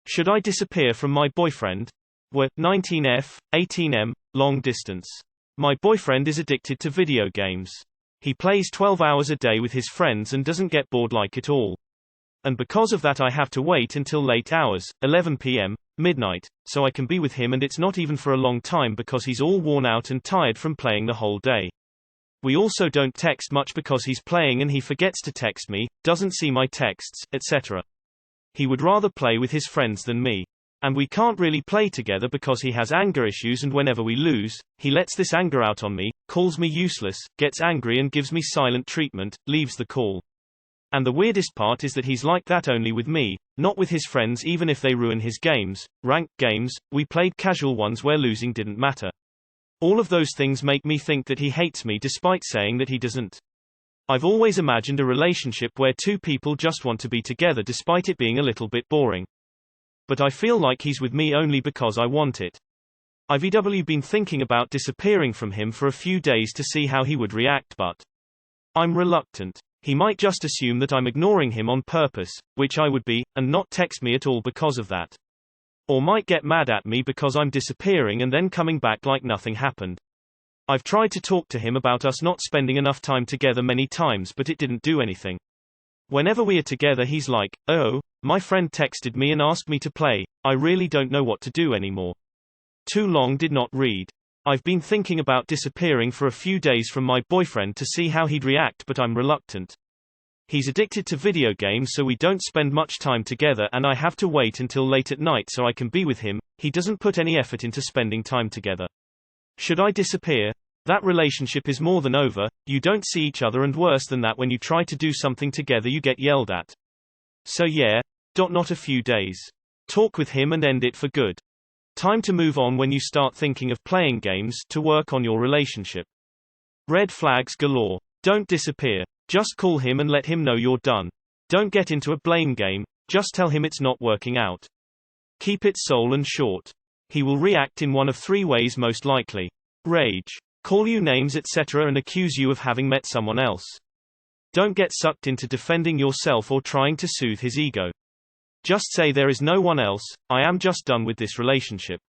Should I disappear from my boyfriend? We're 19F, 18M, long distance. My boyfriend is addicted to video games. He plays 12 hours a day with his friends and doesn't get bored like it all. And because of that I have to wait until late hours, 11 p.m., midnight, so I can be with him, and it's not even for a long time because he's all worn out and tired from playing the whole day. We also don't text much because he's playing and he forgets to text me, doesn't see my texts, etc. He would rather play with his friends than me. And we can't really play together because he has anger issues, and whenever we lose, he lets this anger out on me, calls me useless, gets angry and gives me silent treatment, leaves the call. And the weirdest part is that he's like that only with me, not with his friends even if they ruin his games. Ranked games, we played casual ones where losing didn't matter. All of those things make me think that he hates me despite saying that he doesn't. I've always imagined a relationship where two people just want to be together despite it being a little bit boring. But I feel like he's with me only because I want it. I've been thinking about disappearing from him for a few days to see how he would react, but I'm reluctant. He might just assume that I'm ignoring him on purpose, which I would be, and not text me at all because of that. Or might get mad at me because I'm disappearing and then coming back like nothing happened. I've tried to talk to him about us not spending enough time together many times, but it didn't do anything. Whenever we are together he's like, "Oh, my friend texted me and asked me to play, I really don't know what to do anymore." Too long did not read. I've been thinking about disappearing for a few days from my boyfriend to see how he'd react, but I'm reluctant. He's addicted to video games, so we don't spend much time together and I have to wait until late at night so I can be with him. He doesn't put any effort into spending time together. Should I disappear? That relationship is more than over, you don't see each other, and worse than that, when you try to do something together you get yelled at. So yeah, not a few days. Talk with him and end it for good. Time to move on when you start thinking of playing games to work on your relationship. Red flags galore. Don't disappear. Just call him and let him know you're done. Don't get into a blame game, just tell him it's not working out. Keep it sole and short. He will react in one of three ways most likely. Rage. Call you names etc. and accuse you of having met someone else. Don't get sucked into defending yourself or trying to soothe his ego. Just say there is no one else, I am just done with this relationship.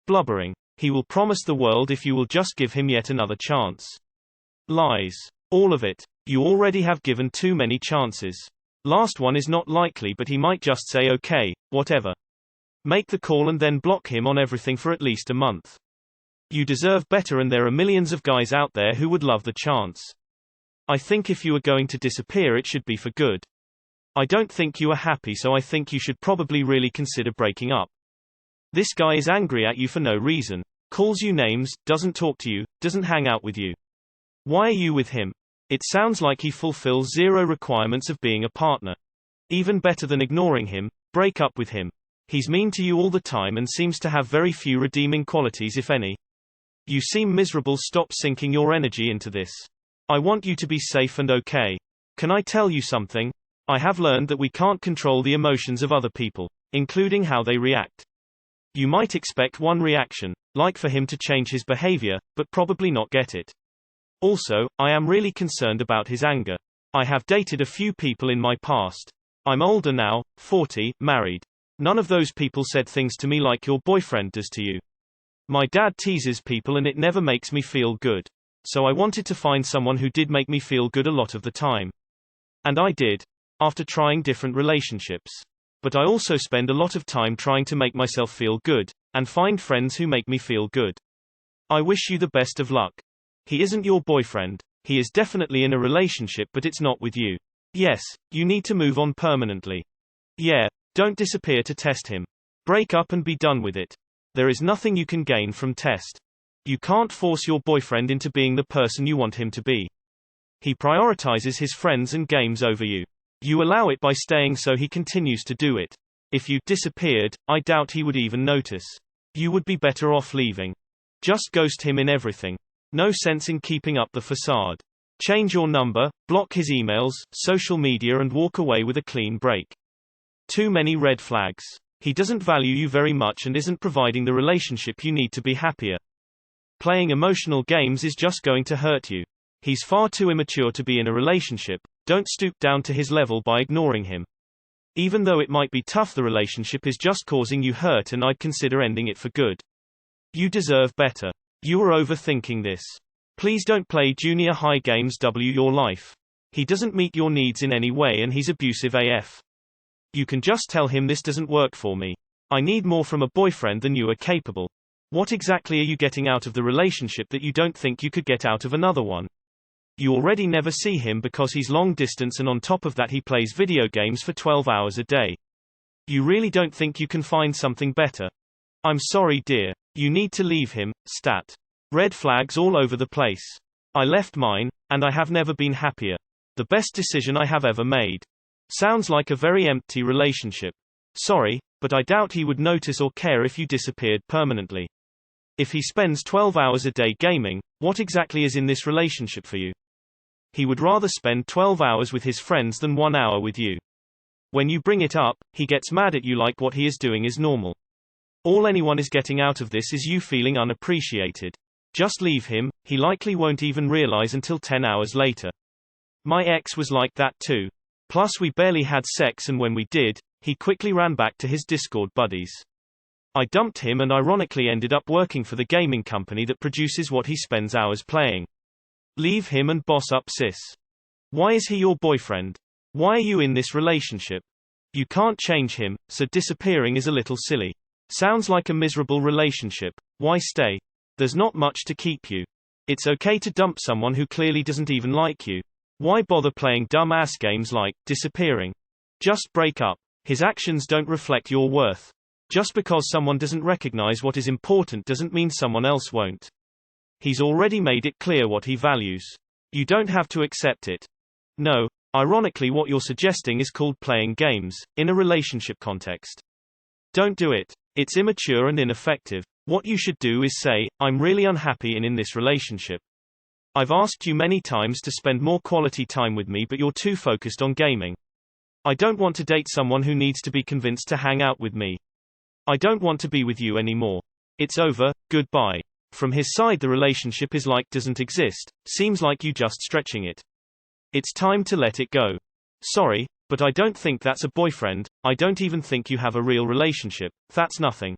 Blubbering. He will promise the world if you will just give him yet another chance. Lies. All of it. You already have given too many chances. Last one is not likely, but he might just say okay, whatever. Make the call and then block him on everything for at least a month. You deserve better, and there are millions of guys out there who would love the chance. I think if you are going to disappear it should be for good. I don't think you are happy, so I think you should probably really consider breaking up. This guy is angry at you for no reason. Calls you names, doesn't talk to you, doesn't hang out with you. Why are you with him? It sounds like he fulfills zero requirements of being a partner. Even better than ignoring him, break up with him. He's mean to you all the time and seems to have very few redeeming qualities, if any. You seem miserable. Stop sinking your energy into this. I want you to be safe and okay. Can I tell you something? I have learned that we can't control the emotions of other people, including how they react. You might expect one reaction, like for him to change his behavior, but probably not get it. Also, I am really concerned about his anger. I have dated a few people in my past. I'm older now, 40, married. None of those people said things to me like your boyfriend does to you. My dad teases people and it never makes me feel good. So I wanted to find someone who did make me feel good a lot of the time. And I did, after trying different relationships. But I also spend a lot of time trying to make myself feel good, and find friends who make me feel good. I wish you the best of luck. He isn't your boyfriend. He is definitely in a relationship, but it's not with you. Yes, you need to move on permanently. Yeah, don't disappear to test him. Break up and be done with it. There is nothing you can gain from test. You can't force your boyfriend into being the person you want him to be. He prioritizes his friends and games over you. You allow it by staying, so he continues to do it. If you disappeared, I doubt he would even notice. You would be better off leaving. Just ghost him in everything. No sense in keeping up the facade. Change your number, block his emails, social media, and walk away with a clean break. Too many red flags. He doesn't value you very much and isn't providing the relationship you need to be happier. Playing emotional games is just going to hurt you. He's far too immature to be in a relationship. Don't stoop down to his level by ignoring him. Even though it might be tough, the relationship is just causing you hurt and I'd consider ending it for good. You deserve better. You are overthinking this. Please don't play junior high games. Your life. He doesn't meet your needs in any way and he's abusive AF. You can just tell him this doesn't work for me. I need more from a boyfriend than you are capable. What exactly are you getting out of the relationship that you don't think you could get out of another one? You already never see him because he's long distance and on top of that he plays video games for 12 hours a day. You really don't think you can find something better? I'm sorry, dear. You need to leave him. Stat. Red flags all over the place. I left mine, and I have never been happier. The best decision I have ever made. Sounds like a very empty relationship. Sorry, but I doubt he would notice or care if you disappeared permanently. If he spends 12 hours a day gaming, what exactly is in this relationship for you? He would rather spend 12 hours with his friends than 1 hour with you. When you bring it up, he gets mad at you like what he is doing is normal. All anyone is getting out of this is you feeling unappreciated. Just leave him, he likely won't even realize until 10 hours later. My ex was like that too. Plus we barely had sex and when we did, he quickly ran back to his Discord buddies. I dumped him and ironically ended up working for the gaming company that produces what he spends hours playing. Leave him and boss up, sis. Why is he your boyfriend? Why are you in this relationship? You can't change him, so disappearing is a little silly. Sounds like a miserable relationship. Why stay? There's not much to keep you. It's okay to dump someone who clearly doesn't even like you. Why bother playing dumb-ass games like disappearing? Just break up. His actions don't reflect your worth. Just because someone doesn't recognize what is important doesn't mean someone else won't. He's already made it clear what he values. You don't have to accept it. No, ironically what you're suggesting is called playing games, in a relationship context. Don't do it. It's immature and ineffective. What you should do is say, I'm really unhappy in this relationship. I've asked you many times to spend more quality time with me but you're too focused on gaming. I don't want to date someone who needs to be convinced to hang out with me. I don't want to be with you anymore. It's over, goodbye. From his side the relationship is like doesn't exist, seems like you just stretching it. It's time to let it go. Sorry, but I don't think that's a boyfriend, I don't even think you have a real relationship, that's nothing.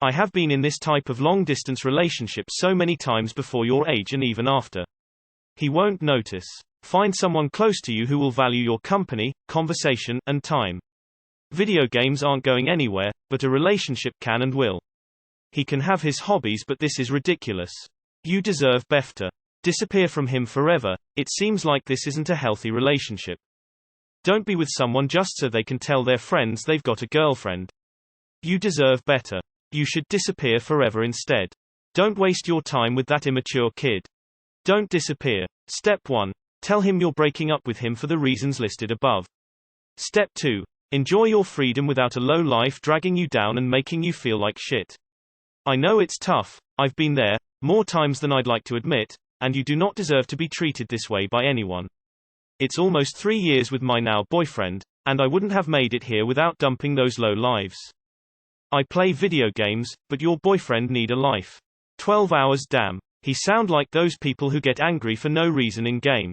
I have been in this type of long-distance relationship so many times before your age and even after. He won't notice. Find someone close to you who will value your company, conversation, and time. Video games aren't going anywhere, but a relationship can and will. He can have his hobbies but this is ridiculous. You deserve better. Disappear from him forever, it seems like this isn't a healthy relationship. Don't be with someone just so they can tell their friends they've got a girlfriend. You deserve better. You should disappear forever instead. Don't waste your time with that immature kid. Don't disappear. Step 1. Tell him you're breaking up with him for the reasons listed above. Step 2. Enjoy your freedom without a low life dragging you down and making you feel like shit. I know it's tough, I've been there, more times than I'd like to admit, and you do not deserve to be treated this way by anyone. It's almost 3 years with my now boyfriend, and I wouldn't have made it here without dumping those low lives. I play video games, but your boyfriend need a life. 12 hours damn. He sound like those people who get angry for no reason in game.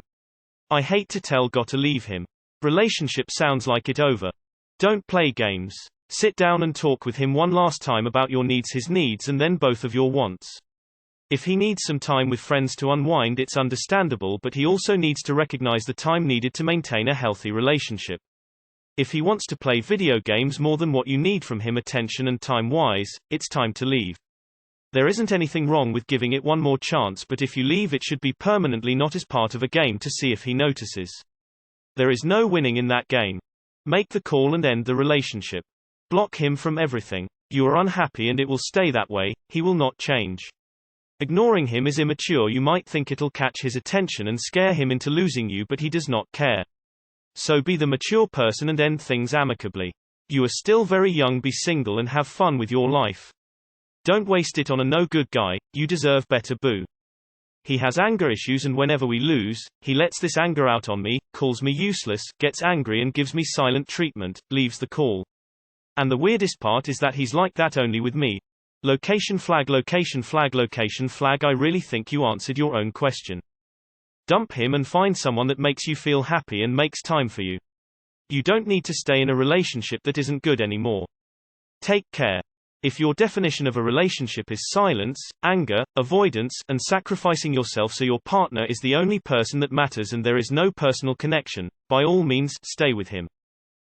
I hate to tell gotta leave him. Relationship sounds like it over. Don't play games. Sit down and talk with him one last time about your needs, his needs, and then both of your wants. If he needs some time with friends to unwind, it's understandable, but he also needs to recognize the time needed to maintain a healthy relationship. If he wants to play video games more than what you need from him attention and time-wise, it's time to leave. There isn't anything wrong with giving it one more chance, but if you leave it should be permanently, not as part of a game to see if he notices. There is no winning in that game. Make the call and end the relationship. Block him from everything. You are unhappy and it will stay that way, he will not change. Ignoring him is immature. You might think it'll catch his attention and scare him into losing you, but he does not care. So be the mature person and end things amicably. You are still very young, be single and have fun with your life. Don't waste it on a no-good guy, you deserve better, boo. He has anger issues and whenever we lose, he lets this anger out on me, calls me useless, gets angry and gives me silent treatment, leaves the call. And the weirdest part is that he's like that only with me. Location flag, location flag, location flag. I really think you answered your own question. Dump him and find someone that makes you feel happy and makes time for you. You don't need to stay in a relationship that isn't good anymore. Take care. If your definition of a relationship is silence, anger, avoidance, and sacrificing yourself so your partner is the only person that matters and there is no personal connection, by all means, stay with him.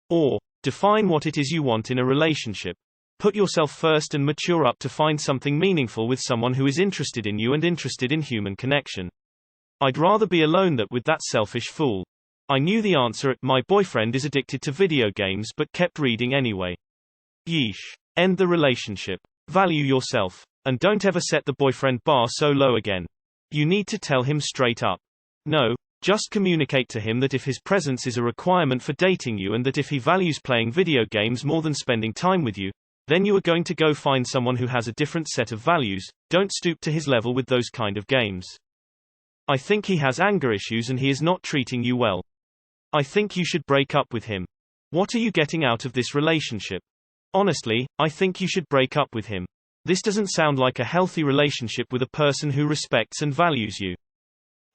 Or, define what it is you want in a relationship. Put yourself first and mature up to find something meaningful with someone who is interested in you and interested in human connection. I'd rather be alone than with that selfish fool. I knew the answer at my boyfriend is addicted to video games but kept reading anyway. Yeesh. End the relationship. Value yourself. And don't ever set the boyfriend bar so low again. You need to tell him straight up. No, just communicate to him that if his presence is a requirement for dating you and that if he values playing video games more than spending time with you, then you are going to go find someone who has a different set of values. Don't stoop to his level with those kind of games. I think he has anger issues and he is not treating you well. I think you should break up with him. What are you getting out of this relationship? Honestly, I think you should break up with him. This doesn't sound like a healthy relationship with a person who respects and values you.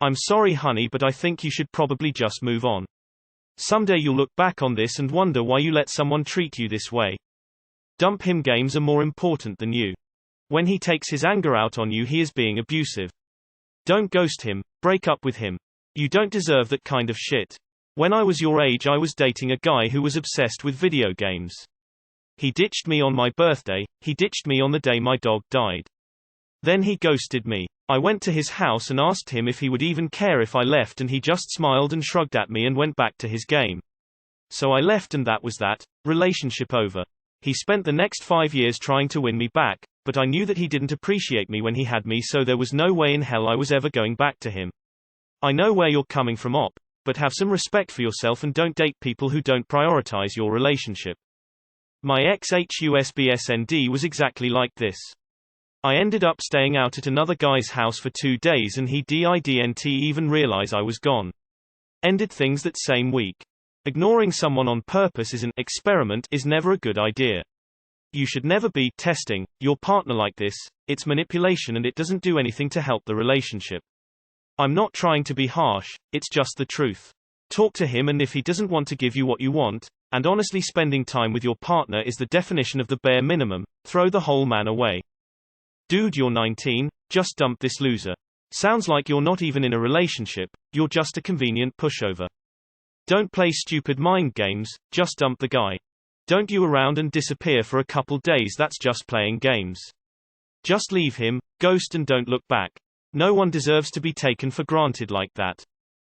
I'm sorry honey, but I think you should probably just move on. Someday you'll look back on this and wonder why you let someone treat you this way. Dump him. Games are more important than you. When he takes his anger out on you, he is being abusive. Don't ghost him, break up with him. You don't deserve that kind of shit. When I was your age, I was dating a guy who was obsessed with video games. He ditched me on my birthday, he ditched me on the day my dog died. Then he ghosted me. I went to his house and asked him if he would even care if I left, and he just smiled and shrugged at me and went back to his game. So I left and that was that. Relationship over. He spent the next 5 years trying to win me back, but I knew that he didn't appreciate me when he had me, so there was no way in hell I was ever going back to him. I know where you're coming from, but have some respect for yourself and don't date people who don't prioritize your relationship. My ex-HUSBSND was exactly like this. I ended up staying out at another guy's house for 2 days and he didn't even realize I was gone. Ended things that same week. Ignoring someone on purpose is an experiment is never a good idea. You should never be testing your partner like this. It's manipulation and it doesn't do anything to help the relationship. I'm not trying to be harsh, it's just the truth. Talk to him, and if he doesn't want to give you what you want, and honestly spending time with your partner is the definition of the bare minimum, throw the whole man away. Dude, you're 19, just dump this loser. Sounds like you're not even in a relationship, you're just a convenient pushover. Don't play stupid mind games, just dump the guy. Don't you around and disappear for a couple days, that's just playing games. Just leave him, ghost, and don't look back. No one deserves to be taken for granted like that.